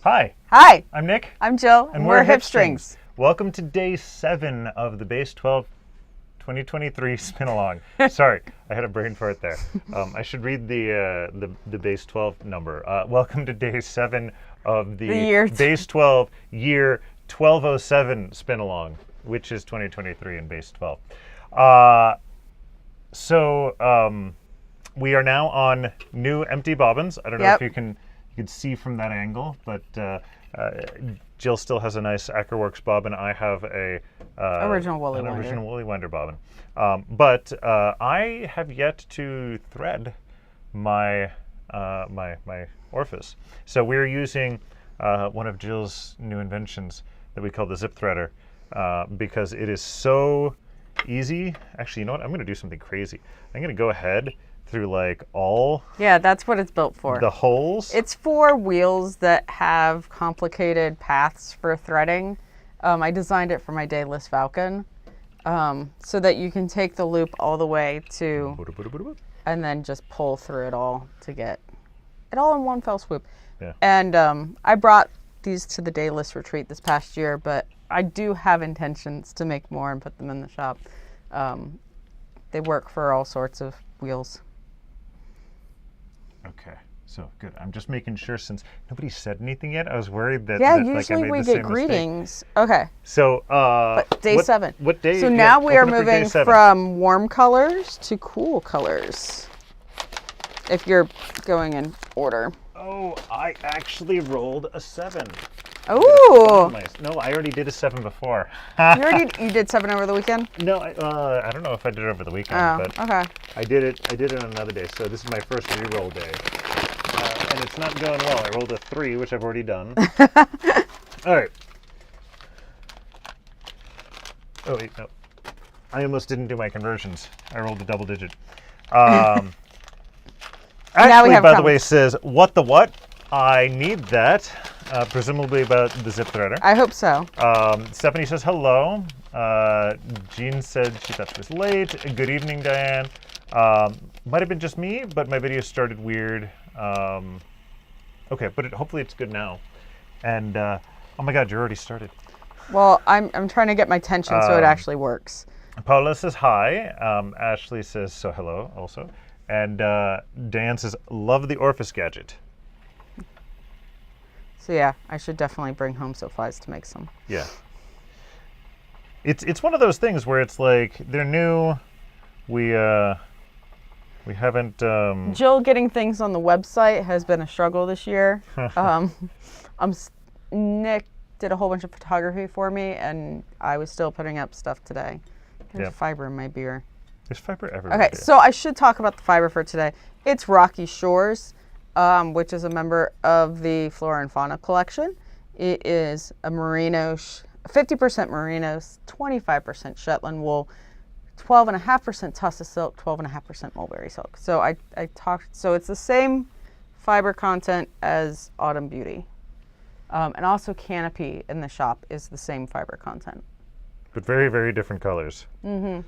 Hi. Hi. I'm Nick. I'm Jill. And we're HipStrings. Welcome to day 7 of the Base12 2023 Spinalong. Sorry, I had a brain fart there. I should read the Base12 number. Welcome to day 7 of the Base12 year 1207 Spinalong, which is 2023 in Base12. We are now on new empty bobbins. I don't know if you can see from that angle, but Jill still has a nice Ackerworks bobbin. I have a original Woolly Winder bobbin. But I have yet to thread my my orifice. So we're using one of Jill's new inventions that we call the zip threader because it is so easy. Actually, you know what? I'm going to do something crazy. I'm going to go ahead through like all that's what it's built for. The holes. It's for wheels that have complicated paths for threading. I designed it for my Dayless Falcon so that you can take the loop all the way to and then just pull through it all to get it all in one fell swoop. Yeah. And I brought these to the Dayless retreat this past year, but I do have intentions to make more and put them in the shop. They work for all sorts of wheels. Okay, so good. I'm just making sure since nobody said anything yet. I was worried that usually we get greetings. Mistake. Okay. So but day 7. What day? So now we are moving from warm colors to cool colors. If you're going in order. Oh, I actually rolled a 7. Oh. No, I already did a 7 before. You did 7 over the weekend? No, I don't know if I did it over the weekend, but okay. I did it on another day. So this is my first re-roll day, and it's not going well. I rolled a 3, which I've already done. All right. Oh wait, no, I almost didn't do my conversions. I rolled a double digit. Actually, by the way, says what the what? I need that. Presumably about the zip threader. I hope so. Stephanie says hello. Jean said she thought she was late. Good evening, Diane. Might have been just me, but my video started weird. Okay, but hopefully it's good now. And oh my God, you're already started. Well, I'm trying to get my tension so it actually works. Paula says hi. Ashley says so hello also. And Diane says love the orifice gadget. So yeah, I should definitely bring home supplies to make some. Yeah. It's one of those things where it's like they're new. We haven't. Jill getting things on the website has been a struggle this year. Nick did a whole bunch of photography for me, and I was still putting up stuff today. There's fiber in my beer. There's fiber everywhere. Okay, so I should talk about the fiber for today. It's Rocky Shores. Which is a member of the Flora and Fauna collection. It is a merino, 50% merino, 25% Shetland wool, 12.5% Tussa silk, 12.5% mulberry silk. So so it's the same fiber content as Autumn Beauty. And also Canopy in the shop is the same fiber content. But very, very different colors. Mm-hmm.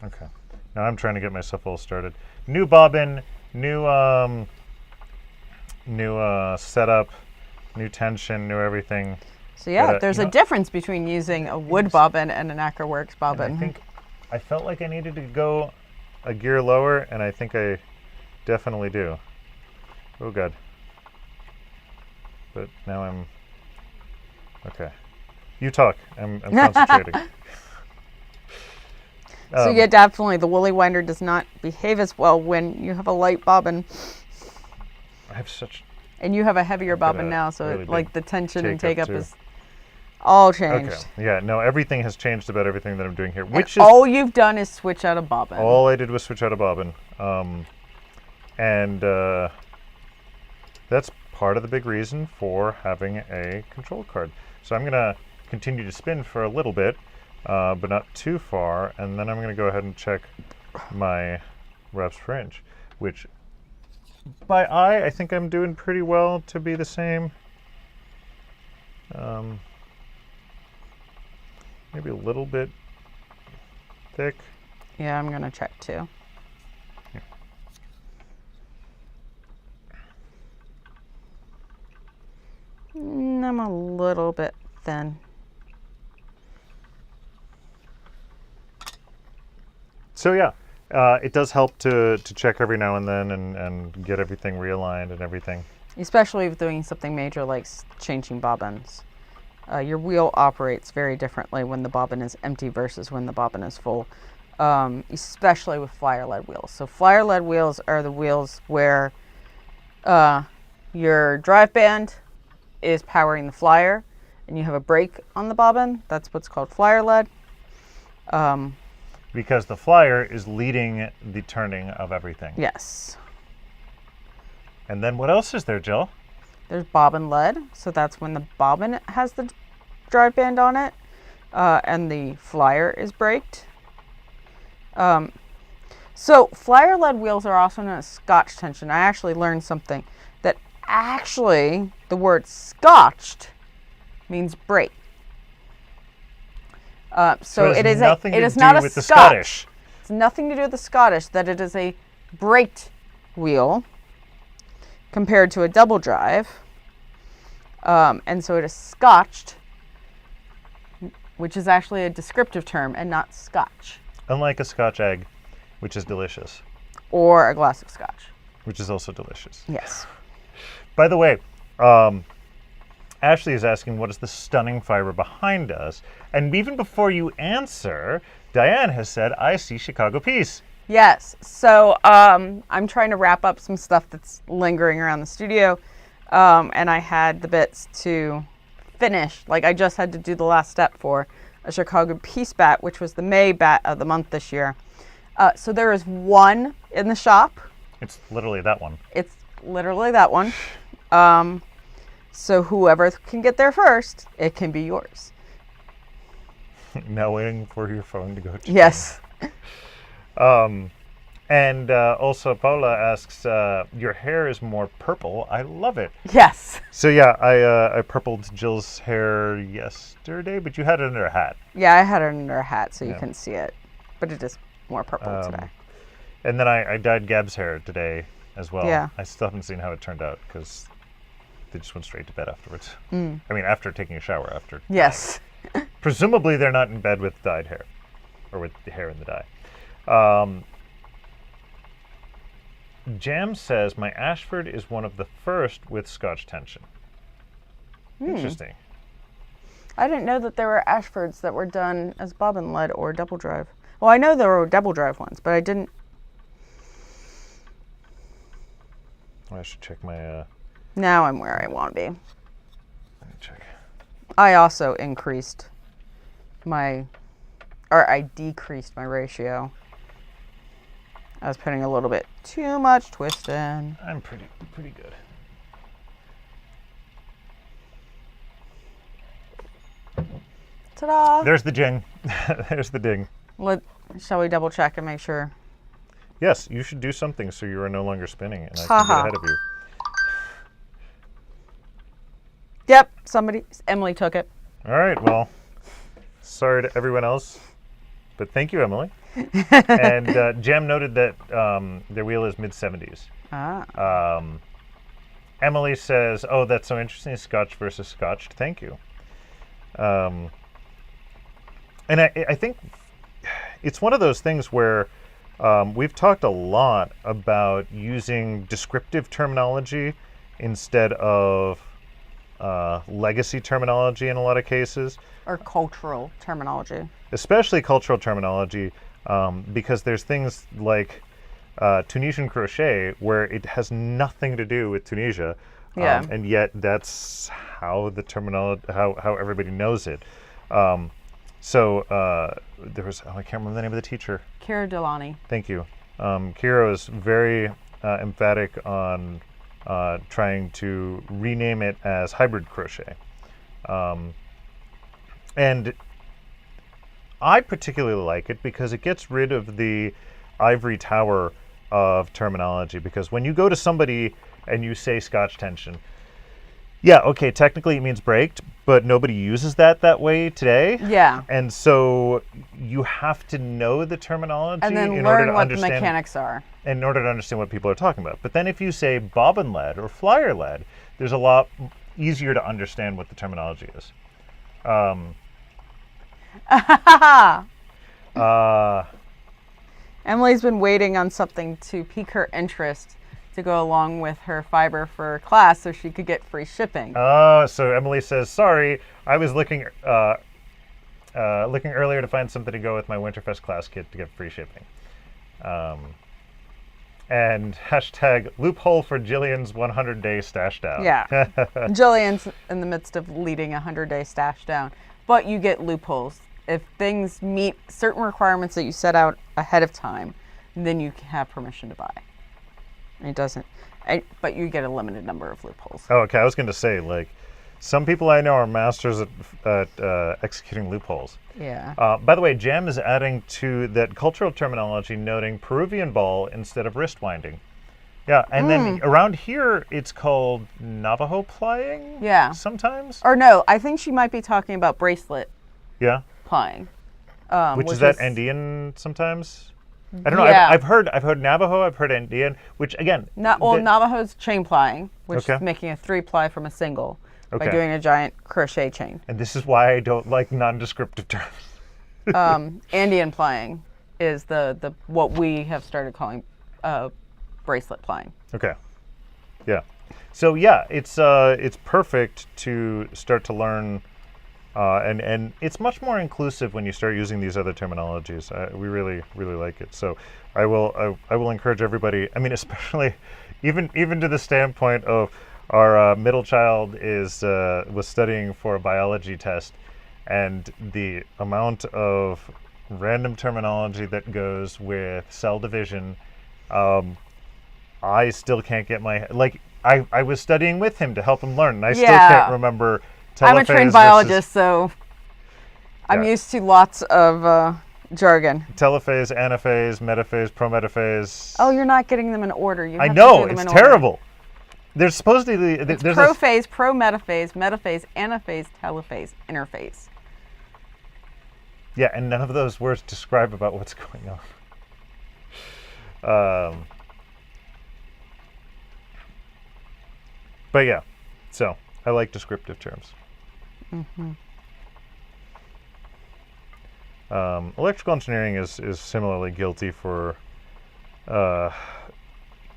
Okay. Now I'm trying to get myself all started. New bobbin, new setup, new tension, new everything. So yeah, there's a difference between using a wood bobbin and an Ackerworks bobbin. I think I felt like I needed to go a gear lower, and I think I definitely do. Oh God. But now I'm okay. You talk. I'm concentrating. So yeah, definitely the Woolly Winder does not behave as well when you have a light bobbin. I have such. And you have a heavier bobbin now, so really like the tension and take up is all changed. Okay. Yeah. No, everything has changed about everything that I'm doing here. Which is all you've done is switch out a bobbin. All I did was switch out a bobbin, and that's part of the big reason for having a control card. So I'm gonna continue to spin for a little bit. But not too far, and then I'm going to go ahead and check my reps per inch, which by eye I think I'm doing pretty well to be the same. Maybe a little bit thick. Yeah, I'm going to check too. I'm a little bit thin. So yeah, it does help to check every now and then and get everything realigned and everything. Especially if doing something major like changing bobbins. Your wheel operates very differently when the bobbin is empty versus when the bobbin is full, especially with flyer lead wheels. So flyer lead wheels are the wheels where your drive band is powering the flyer and you have a brake on the bobbin. That's what's called flyer lead. Because the flyer is leading the turning of everything. Yes. And then what else is there, Jill? There's bobbin lead, so that's when the bobbin has the drive band on it, and the flyer is braked. So flyer lead wheels are also known as Scotch tension. I actually learned something that actually the word scotched means brake. So it is nothing it to is do not a with the Scotch. Scottish. It's nothing to do with the Scottish. That it is a braked wheel compared to a double drive, and so it is scotched, which is actually a descriptive term and not Scotch. Unlike a Scotch egg, which is delicious. Or a glass of Scotch. Which is also delicious. Yes. By the way, Ashley is asking what is the stunning fiber behind us, and even before you answer, Diane has said, I see Chicago Peace. Yes. So I'm trying to wrap up some stuff that's lingering around the studio, and I had the bits to finish. Like I just had to do the last step for a Chicago Peace bat, which was the May bat of the month this year. So there is one in the shop. It's literally that one. It's literally that one. So whoever can get there first, it can be yours. Now waiting for your phone to go. Yes. And also Paula asks, your hair is more purple. I love it. Yes. So yeah, I purpled Jill's hair yesterday, but you had it under a hat. Yeah, I had it under a hat so you Yeah. couldn't see it. But it is more purple today. And then I dyed Gab's hair today as well. Yeah. I still haven't seen how it turned out because they just went straight to bed afterwards. I mean, after taking a shower after. Yes. Presumably they're not in bed with dyed hair or with the hair in the dye. Jam says, my Ashford is one of the first with Scotch tension. Interesting. I didn't know that there were Ashfords that were done as bobbin lead or double drive. Well, I know there were double drive ones, but I didn't. I should check my. Now I'm where I want to be. Let me check. I also increased I decreased my ratio. I was putting a little bit too much twist in. I'm pretty good. Ta-da! There's the jing. There's the ding. Shall we double check and make sure? Yes, you should do something so you are no longer spinning and I can Haha. get ahead of you. Yep, Emily took it. All right, well, sorry to everyone else, but thank you, Emily. And Jam noted that their wheel is mid-70s. Ah. Emily says, oh, that's so interesting, Scotch versus Scotched. Thank you. And I think it's one of those things where we've talked a lot about using descriptive terminology instead of legacy terminology in a lot of cases. Or cultural terminology. Especially cultural terminology, because there's things like Tunisian crochet where it has nothing to do with Tunisia, Yeah. and yet that's how the terminology, how everybody knows it. So there was, I can't remember the name of the teacher. Kira Delani. Thank you. Kira was very emphatic on trying to rename it as hybrid crochet. And I particularly like it because it gets rid of the ivory tower of terminology. Because when you go to somebody and you say Scotch tension, yeah, okay, technically it means braked, but nobody uses that way today. Yeah. And so you have to know the terminology And then in order learn to what the understand mechanics are. in order to understand what people are talking about. But then if you say bobbin lead or flyer lead, there's a lot easier to understand what the terminology is. Emily's been waiting on something to pique her interest to go along with her fiber for class so she could get free shipping. So Emily says, sorry, I was looking earlier to find something to go with my Winterfest class kit to get free shipping. And hashtag loophole for Jillian's 100-day stash down. Yeah. Jillian's in the midst of leading a 100-day stash down. But you get loopholes. If things meet certain requirements that you set out ahead of time, then you have permission to buy. It doesn't. But you get a limited number of loopholes. Oh, okay. I was going to say, like, some people I know are masters at executing loopholes. Yeah. By the way, Jam is adding to that cultural terminology, noting Peruvian ball instead of wrist winding. Yeah, and then around here, it's called Navajo plying. Yeah. Sometimes. Or no, I think she might be talking about bracelet Yeah. plying. Which is that Andean sometimes? I don't know. Yeah. I've heard Navajo. I've heard Andean. Which again. Navajo's chain plying, which Okay. is making a 3-ply from a single by Okay. doing a giant crochet chain. And this is why I don't like non-descriptive terms. Andean plying is the what we have started calling bracelet plying. Okay. Yeah. So yeah, it's perfect to start to learn, and it's much more inclusive when you start using these other terminologies. We really like it. So I will encourage everybody. I mean, especially even to the standpoint of our middle child was studying for a biology test, and the amount of random terminology that goes with cell division. I still can't get my I was studying with him to help him learn, and I still can't remember telophase. I'm a trained biologist, so I'm used to lots of jargon. Telophase, anaphase, metaphase, prometaphase. Oh, you're not getting them in order. You I have know, to do them it's in order. terrible. There's supposed to be It's there's prophase, prometaphase, metaphase, anaphase, telophase, interphase. Yeah, and none of those words describe about what's going on. But yeah, so I like descriptive terms. Electrical engineering is similarly guilty for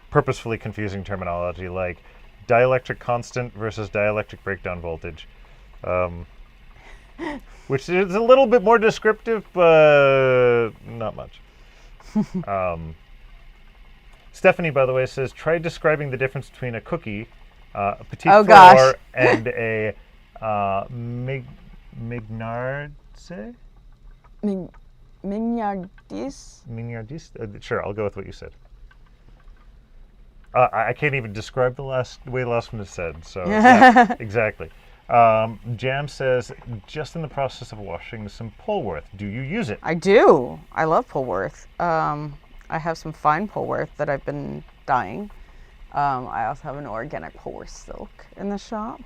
purposefully confusing terminology, like dielectric constant versus dielectric breakdown voltage, which is a little bit more descriptive, but not much. Stephanie, by the way, says, try describing the difference between a cookie, a petit four, and a mignardise? Mignardise? Mignardise? Sure, I'll go with what you said. I can't even describe the way the last one is said, so yeah, exactly. Jam says, just in the process of washing some Polworth. Do you use it? I do. I love Polworth. I have some fine Polworth that I've been dyeing. I also have an organic Polworth silk in the shop.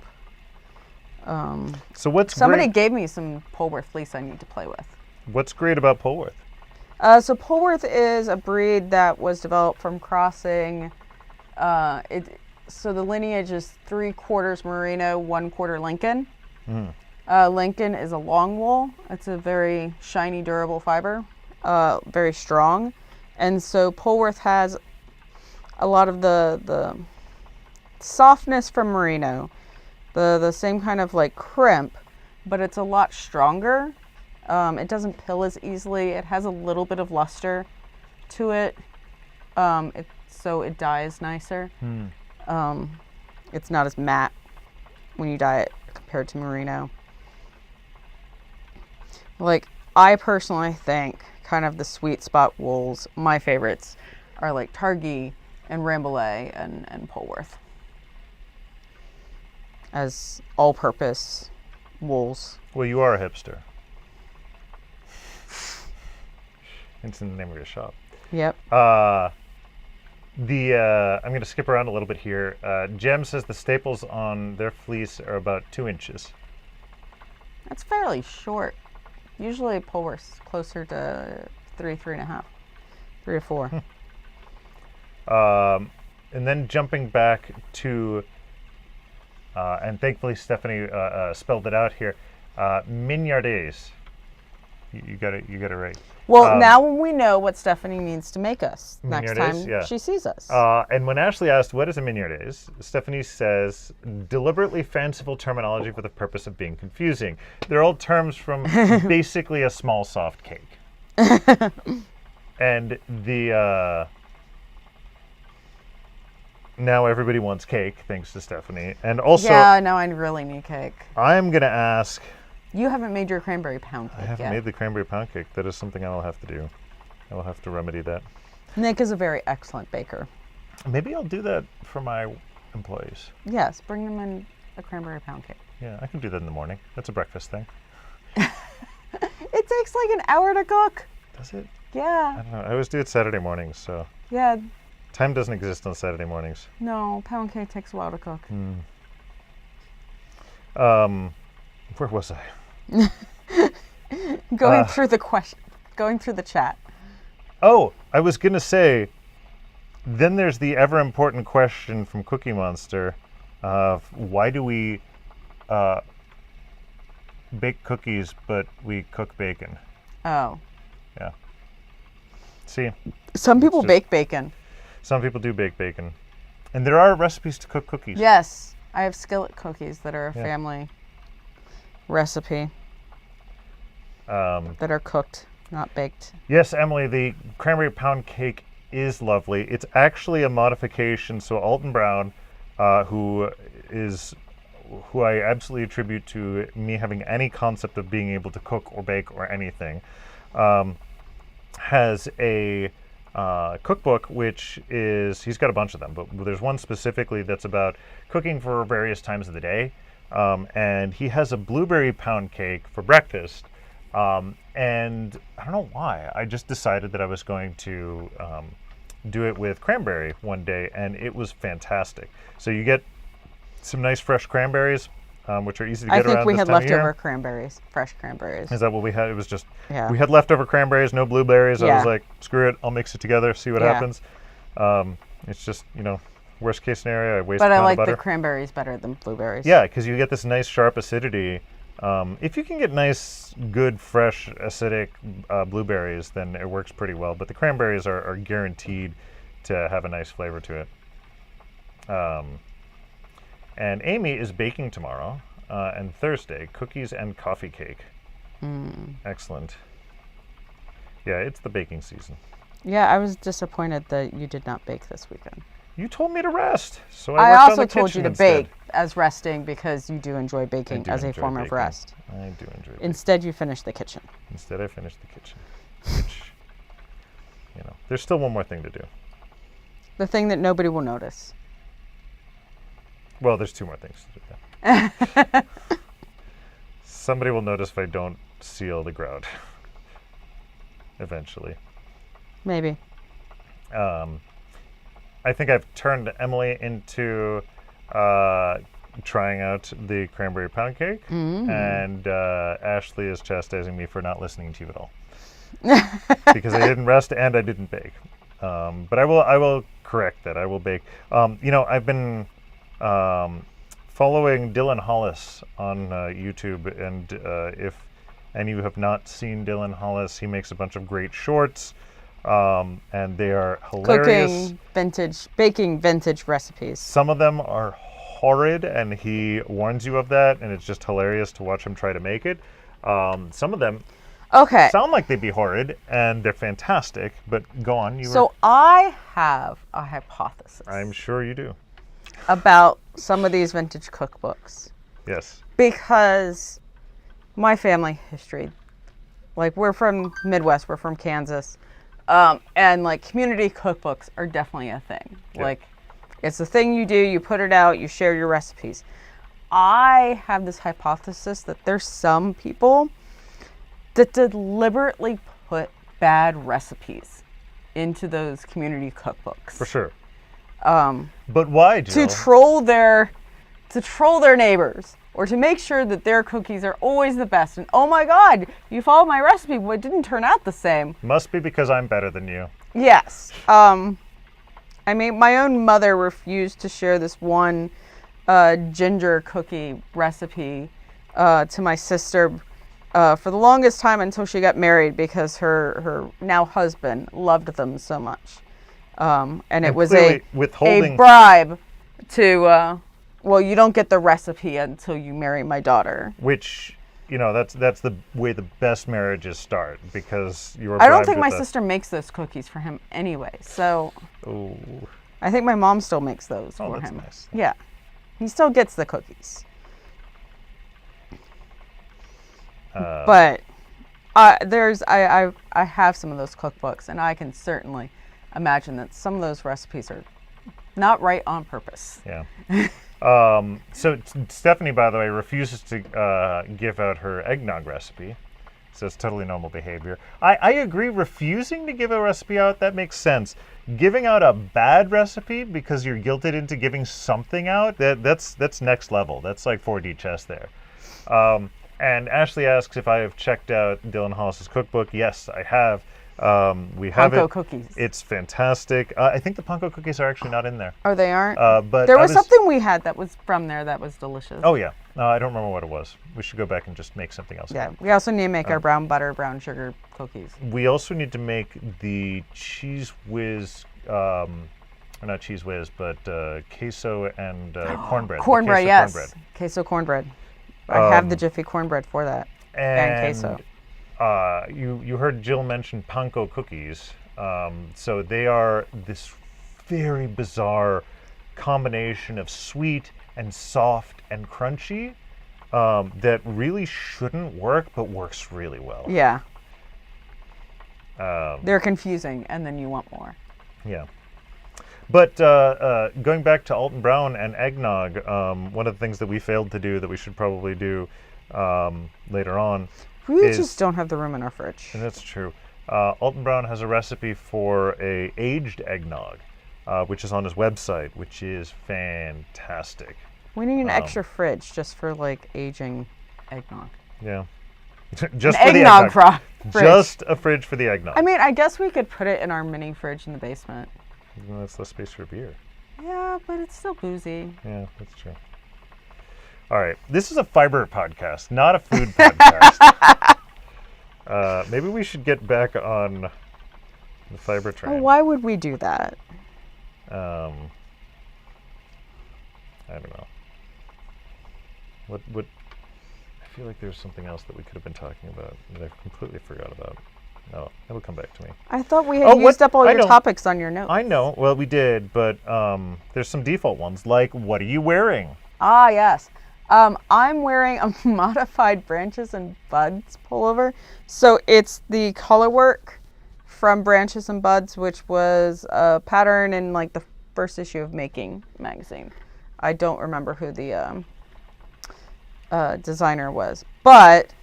So what's somebody great? gave me some Polworth fleece I need to play with. What's great about Polworth? So Polworth is a breed that was developed from crossing. So the lineage is 3/4 Merino, 1/4 Lincoln. Lincoln is a long wool. It's a very shiny, durable fiber, very strong, and so Polworth has a lot of the softness from Merino, the same kind of like crimp, but it's a lot stronger. It doesn't pill as easily. It has a little bit of luster to it, so it dyes nicer. It's not as matte when you dye it compared to Merino. Like, I personally think kind of the sweet spot wools, my favorites, are like Targhee and Rambouillet and Polworth as all-purpose wools. Well, you are a hipster. It's in the name of your shop. Yep. I'm going to skip around a little bit here. Jem says the staples on their fleece are about 2 inches. That's fairly short. Usually Polworth's closer to 3.5, 3 to 4. And then jumping back to and thankfully Stephanie spelled it out here. Mignardaise. You got it right. Well, now we know what Stephanie needs to make us next Mignardaise, time yeah. she sees us. And when Ashley asked, what is a mignardaise, Stephanie says, deliberately fanciful terminology for the purpose of being confusing. They're all terms from basically a small soft cake. And now everybody wants cake, thanks to Stephanie. And also, yeah, now I really need cake. I'm going to ask... You haven't made your cranberry pound cake I haven't yet. made the cranberry pound cake. That is something I will have to do. I will have to remedy that. Nick is a very excellent baker. Maybe I'll do that for my employees. Yes, bring them in a cranberry pound cake. Yeah, I can do that in the morning. That's a breakfast thing. It takes like an hour to cook. Does it? I Yeah. don't know. I always do it Saturday mornings, so Yeah. time doesn't exist on Saturday mornings. No, pound cake takes a while to cook. Where was I? Going through the chat. Oh, I was gonna say. Then there's the ever important question from Cookie Monster of why do we bake cookies but we cook bacon? Oh. Yeah. See, Some people just- bake bacon. some people do bake bacon, and there are recipes to cook cookies. Yes, I have skillet cookies that are a Yeah. family recipe that are cooked, not baked. Yes, Emily, the cranberry pound cake is lovely. It's actually a modification. So Alton Brown, who I absolutely attribute to me having any concept of being able to cook or bake or anything, has a cookbook, which is, he's got a bunch of them, but there's one specifically that's about cooking for various times of the day. And he has a blueberry pound cake for breakfast. And I don't know why. I just decided that I was going to do it with cranberry one day, and it was fantastic. So you get some nice fresh cranberries, which are easy to get around. I think we this had time of year. leftover cranberries, fresh cranberries. Is that what we had? It was just, Yeah. we had leftover cranberries, no blueberries. I Yeah. was like, screw it, I'll mix it together, see what Yeah. happens. It's just, worst case scenario, I waste But a I pound like of butter. the cranberries better than blueberries. Yeah, because you get this nice sharp acidity. If you can get nice, good, fresh, acidic blueberries, then it works pretty well. But the cranberries are guaranteed to have a nice flavor to it. And Amy is baking tomorrow and Thursday, cookies and coffee cake. Excellent. Yeah, it's the baking season. Yeah, I was disappointed that you did not bake this weekend. You told me to rest, so I worked on also the told you kitchen to instead. bake as resting because you do enjoy baking do as a enjoy form of baking. rest. I do enjoy baking. Instead, you finished the kitchen. Instead, I finished the kitchen, which, there's still one more thing to do. The thing that nobody will notice. Well, there's two more things to do. Somebody will notice if I don't seal the grout. Eventually. Maybe. I think I've turned Emily into trying out the cranberry pound cake, and Ashley is chastising me for not listening to you at all because I didn't rest and I didn't bake. But I will correct that. I will bake. I've been following Dylan Hollis on YouTube, and if any of you have not seen Dylan Hollis, he makes a bunch of great shorts. And they are hilarious. Baking vintage recipes. Some of them are horrid, and he warns you of that, and it's just hilarious to watch him try to make it. Some of them sound like they'd be horrid, and they're fantastic, but go on. I have a hypothesis. I'm sure you do. About some of these vintage cookbooks. Yes. Because my family history, like we're from Midwest, we're from Kansas. And like community cookbooks are definitely a thing. Yep. Like it's the thing you do, you put it out, you share your recipes. I have this hypothesis that there's some people that deliberately put bad recipes into those community cookbooks. For sure. But why, Jill? To troll their neighbors. Or to make sure that their cookies are always the best. And oh my God, you followed my recipe, but it didn't turn out the same. Must be because I'm better than you. Yes. My own mother refused to share this one ginger cookie recipe to my sister for the longest time until she got married, because her now husband loved them so much. And it was a bribe to, well, you don't get the recipe until you marry my daughter. Which, that's the way the best marriages start, because you were. I don't think my sister makes those cookies for him anyway, so. Oh. I think my mom still makes those for him. Nice. Yeah, he still gets the cookies. But I have some of those cookbooks, and I can certainly imagine that some of those recipes are not right on purpose. Yeah. So Stephanie, by the way, refuses to give out her eggnog recipe. So it's totally normal behavior. I agree. Refusing to give a recipe out, that makes sense. Giving out a bad recipe because you're guilted into giving something out, that's next level. That's like 4D chess there. And Ashley asks if I have checked out Dylan Hollis's cookbook. Yes, I have. We have Panko cookies. It's fantastic. I think the panko cookies are actually not in there. Oh, they aren't? But there was something we had that was from there that was delicious. Oh, yeah. I don't remember what it was. We should go back and just make something else. Yeah. We also need to make our brown butter, brown sugar cookies. We also need to make the Cheese Whiz, or not Cheese Whiz, but queso and cornbread. Cornbread, yes. Cornbread. Queso cornbread. I have the Jiffy cornbread for that. And queso. You heard Jill mention panko cookies. So they are this very bizarre combination of sweet and soft and crunchy that really shouldn't work, but works really well. Yeah. They're confusing, and then you want more. Yeah. But going back to Alton Brown and eggnog, one of the things that we failed to do that we should probably do later on. We just don't have the room in our fridge. And that's true. Alton Brown has a recipe for a aged eggnog, which is on his website, which is fantastic. We need an extra fridge just for like aging eggnog. Yeah. Just an for the eggnog fridge. Just a fridge for the eggnog. I mean, I guess we could put it in our mini fridge in the basement. Well, that's less space for beer. Yeah, but it's still boozy. Yeah, that's true. All right. This is a fiber podcast, not a food podcast. Maybe we should get back on the fiber train. Oh, why would we do that? I don't know. What? I feel like there's something else that we could have been talking about that I completely forgot about. No, it'll come back to me. I thought we had used up all your topics on your notes. I know. Well, we did, but there's some default ones, like, what are you wearing? Ah, yes. I'm wearing a modified Branches and Buds pullover. So it's the color work from Branches and Buds, which was a pattern in like the first issue of Making magazine. I don't remember who the designer was, but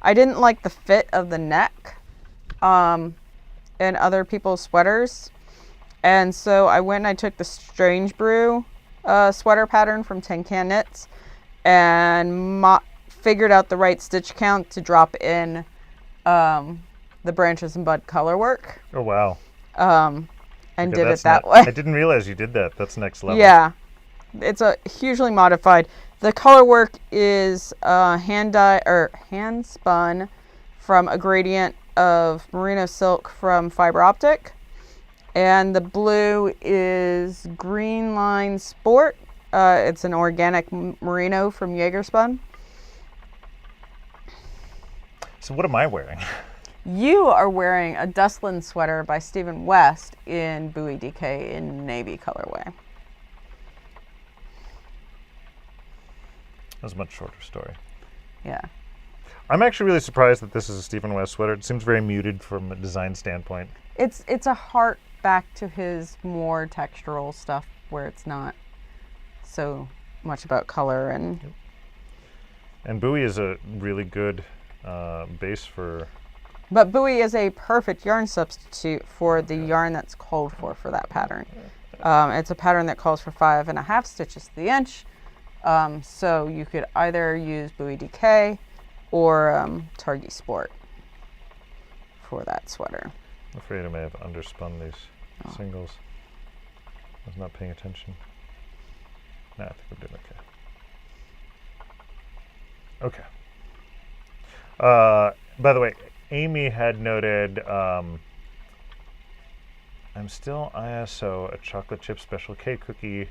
I didn't like the fit of the neck in other people's sweaters. And so I went and I took the Strange Brew sweater pattern from Tin Can Knits and figured out the right stitch count to drop in the Branches and Bud color work. Oh, wow. And did it that way. I didn't realize you did that. That's next level. Yeah. It's a hugely modified. The color work is hand spun from a gradient of merino silk from Fiber Optic. And the blue is Green Line Sport. It's an organic merino from Jaegerspun. So what am I wearing? You are wearing a Dustland sweater by Stephen West in Bowie DK in navy colorway. That's a much shorter story. Yeah. I'm actually really surprised that this is a Stephen West sweater. It seems very muted from a design standpoint. It's a heart back to his more textural stuff where it's not so much about color and. Yep. And Bowie is a really good base for. But Bowie is a perfect yarn substitute for the yarn that's called for that pattern. It's a pattern that calls for 5.5 stitches to the inch. So you could either use Bowie DK or Targhee Sport for that sweater. I'm afraid I may have underspun these singles. I was not paying attention. No, I think I'm doing okay. Okay. By the way, Amy had noted, I'm still ISO, a chocolate chip special K cookie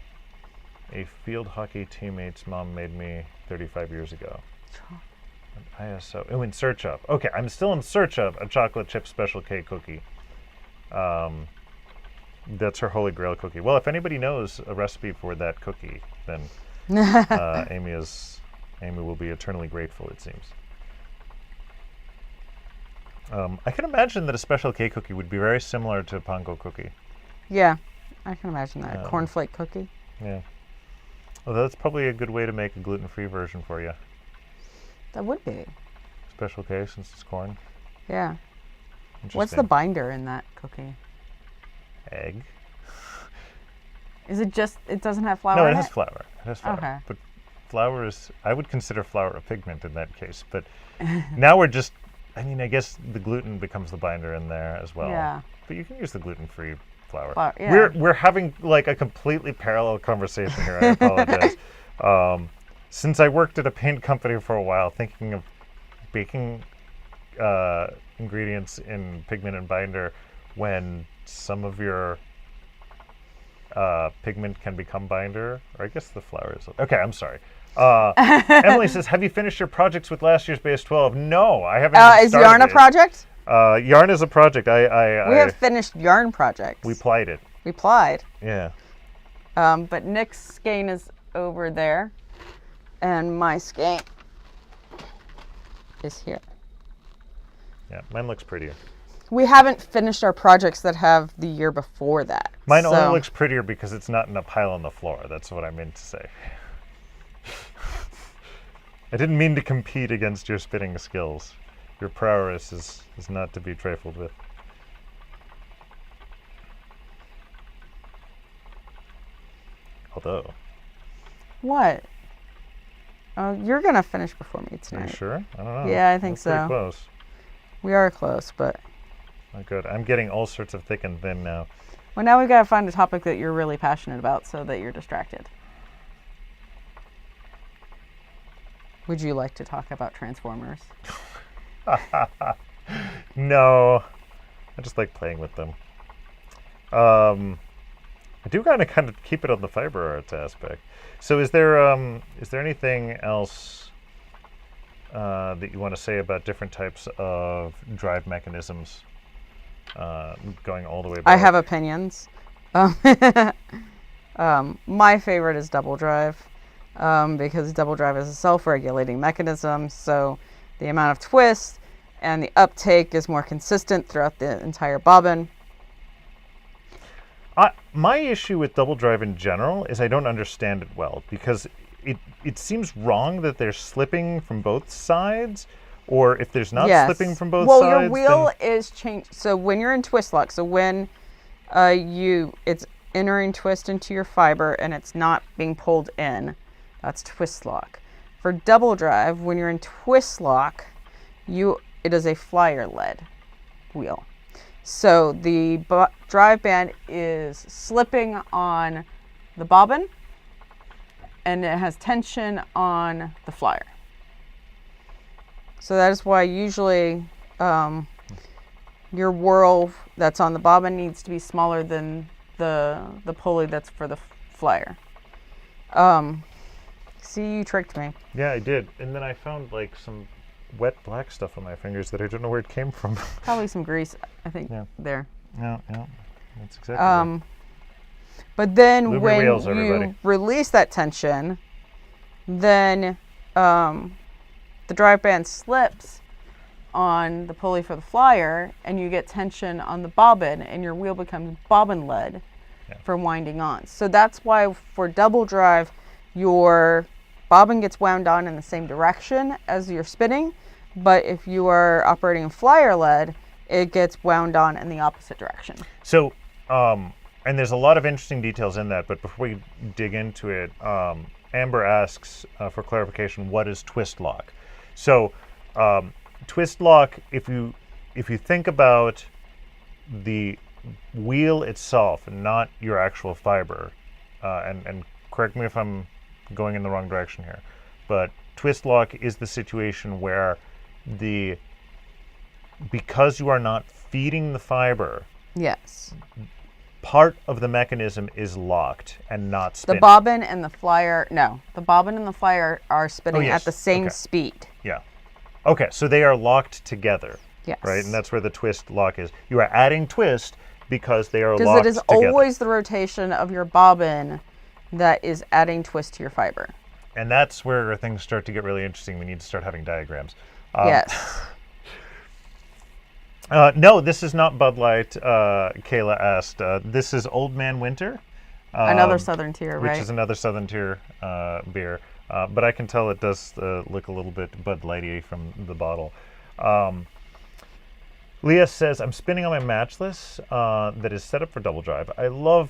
a field hockey teammate's mom made me 35 years ago. An ISO. Oh, in search of. Okay, I'm still in search of a chocolate chip special K cookie. That's her holy grail cookie. Well, if anybody knows a recipe for that cookie, then Amy will be eternally grateful, it seems. I can imagine that a special K cookie would be very similar to a panko cookie. Yeah, I can imagine that. A cornflake cookie. Yeah. Well, that's probably a good way to make a gluten-free version for you. That would be. Special K since it's corn. Yeah. What's the binder in that cookie? Egg. Is it just, it doesn't have flour No, in it has flour. It has flour. Okay. But flour is, I would consider flour a pigment in that case. But now we're just, I mean, I guess the gluten becomes the binder in there as well. Yeah. But you can use the gluten-free flour. Yeah. We're having like a completely parallel conversation here. I apologize. Since I worked at a paint company for a while, thinking of baking ingredients in pigment and binder when some of your pigment can become binder, or I guess the flour is. Okay, I'm sorry. Emily says, have you finished your projects with last year's Base12? No, I haven't even Is started yarn a project? Yarn is a project. We have finished yarn projects. We plied it. We plied. Yeah. But Nick's skein is over there, and my skein is here. Yeah, mine looks prettier. We haven't finished our projects that have the year before that. Mine only looks prettier because it's not in a pile on the floor. That's what I meant to say. I didn't mean to compete against your spinning skills. Your prowess is not to be trifled with. Although. What? Oh, you're going to finish before me tonight. Are you sure? I don't know. Yeah, I think We're so. pretty close. We are close, but... Oh, good. I'm getting all sorts of thick and thin now. Well, now we've got to find a topic that you're really passionate about so that you're distracted. Would you like to talk about Transformers? No. I just like playing with them. I do kind of keep it on the fiber arts aspect. So is there anything else that you want to say about different types of drive mechanisms going all the way back? I have opinions. My favorite is double drive because double drive is a self-regulating mechanism, so the amount of twist and the uptake is more consistent throughout the entire bobbin. My issue with double drive in general is I don't understand it well, because it seems wrong that they're slipping from both sides, or if there's not slipping from both sides. Well, your wheel is changed. So when you're in twist lock, so when it's entering twist into your fiber and it's not being pulled in, that's twist lock. For double drive, when you're in twist lock, it is a flyer led wheel. So the drive band is slipping on the bobbin and it has tension on the flyer. So that is why usually your whirl that's on the bobbin needs to be smaller than the pulley that's for the flyer. See, you tricked me. Yeah, I did. And then I found like some wet black stuff on my fingers that I don't know where it came from. Probably some grease, I think, there. Yeah, that's exactly right. But then Lube when wheels, you everybody. release that tension, then the drive band slips on the pulley for the flyer, and you get tension on the bobbin, and your wheel becomes bobbin led for winding on. So that's why for double drive, your bobbin gets wound on in the same direction as you're spinning, but if you are operating flyer led, it gets wound on in the opposite direction. So, and there's a lot of interesting details in that, but before we dig into it, Amber asks for clarification, what is twist lock? So, twist lock, if you think about the wheel itself and not your actual fiber, and correct me if I'm going in the wrong direction here. But twist lock is the situation where because you are not feeding the fiber, Yes. part of the mechanism is locked and not spinning. The bobbin and the flyer are spinning yes. at the same Okay. speed. Yeah. Okay, so they are locked together. Yes. Right, and that's where the twist lock is. You are adding twist because they are locked Because it is together. always the rotation of your bobbin that is adding twist to your fiber. And that's where things start to get really interesting. We need to start having diagrams. Yes. No, this is not Bud Light, Kayla asked. This is Old Man Winter. Another Southern Tier, which right? is another Southern Tier beer. But I can tell it does look a little bit Bud Lighty from the bottle. Leah says, I'm spinning on my matchless that is set up for double drive. I love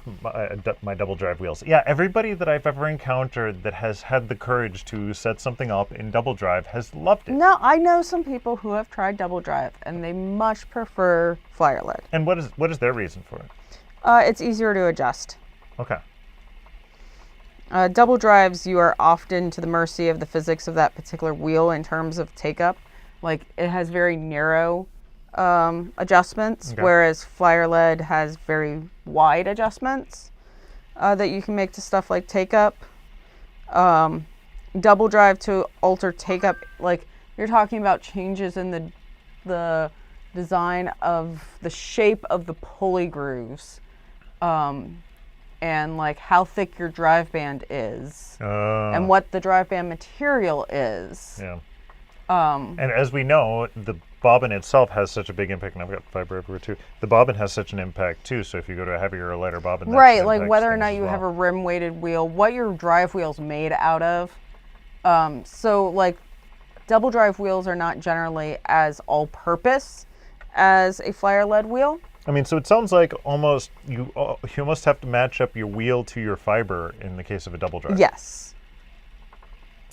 my double drive wheels. Yeah, everybody that I've ever encountered that has had the courage to set something up in double drive has loved it. No, I know some people who have tried double drive and they much prefer flyer lead. And what is their reason for it? It's easier to adjust. Okay. Double drives, you are often to the mercy of the physics of that particular wheel in terms of take-up. Like, it has very narrow adjustments, Okay. whereas flyer lead has very wide adjustments that you can make to stuff like take-up. Double drive to alter take-up, like, you're talking about changes in the design of the shape of the pulley grooves. And like how thick your drive band is, and what the drive band material is. Yeah. And as we know, the bobbin itself has such a big impact, and I've got fiber everywhere too. The bobbin has such an impact too, so if you go to a heavier or lighter bobbin, that Right, should like impact whether or things not as you well. have a rim-weighted wheel, what your drive wheel's made out of. So like double drive wheels are not generally as all-purpose as a flyer lead wheel. I mean, so it sounds like you almost have to match up your wheel to your fiber in the case of a double drive. Yes.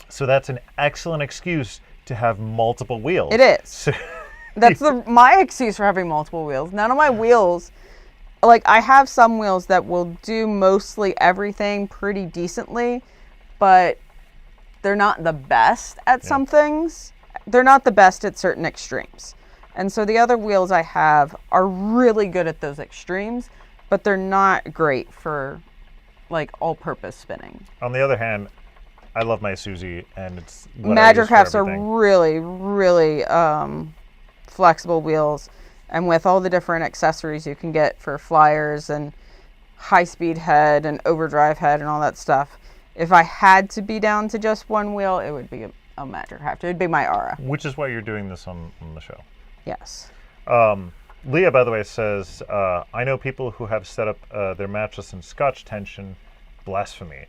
So that's an excellent excuse to have multiple wheels. It is. So That's my excuse for having multiple wheels. None of my wheels, like I have some wheels that will do mostly everything pretty decently, but they're not the best at some things. They're not the best at certain extremes. And so the other wheels I have are really good at those extremes, but they're not great for like all-purpose spinning. On the other hand, I love my Suzy, and it's what I use for Madricrafts are everything. really, really flexible wheels, and with all the different accessories you can get for flyers and high-speed head and overdrive head and all that stuff. If I had to be down to just one wheel, it would be a Madricraft. It would be my Aura. Which is why you're doing this on the show. Yes. Leah, by the way, says, I know people who have set up their mattress in Scotch tension. Blasphemy.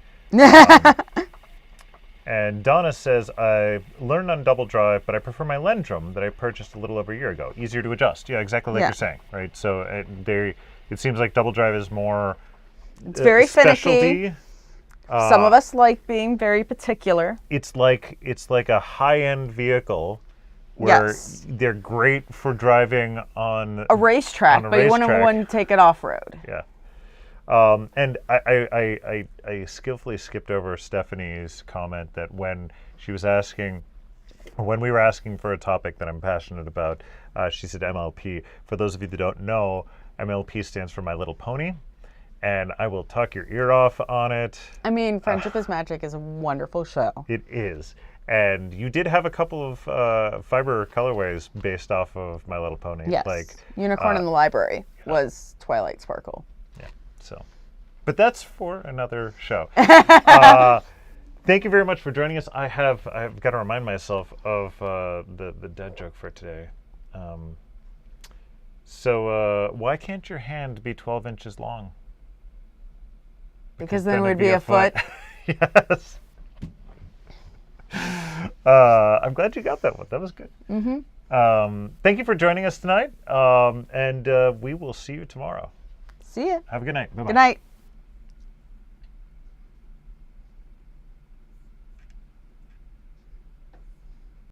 And Donna says, I learned on double drive, but I prefer my Lendrum that I purchased a little over a year ago. Easier to adjust. Yeah, exactly like you're saying, right? So it seems like double drive is more It's very specialty. finicky. Some of us like being very particular. It's like a high-end vehicle where Yes. they're great for driving on A racetrack, but you wouldn't take it off-road. Yeah. And I skillfully skipped over Stephanie's comment that when we were asking for a topic that I'm passionate about, she said MLP. For those of you that don't know, MLP stands for My Little Pony, and I will talk your ear off on it. I mean, Friendship is Magic is a wonderful show. It is. And you did have a couple of fiber colorways based off of My Little Pony. Yes. Like Unicorn in the Library was Twilight Sparkle. Yeah. So, but that's for another show. Thank you very much for joining us. I've got to remind myself of the dead joke for today. So why can't your hand be 12 inches long? Because then it would be a foot. Yes. I'm glad you got that one. That was good. Mm-hmm. Thank you for joining us tonight, and we will see you tomorrow. See ya. Have a good night. Bye-bye. Good night.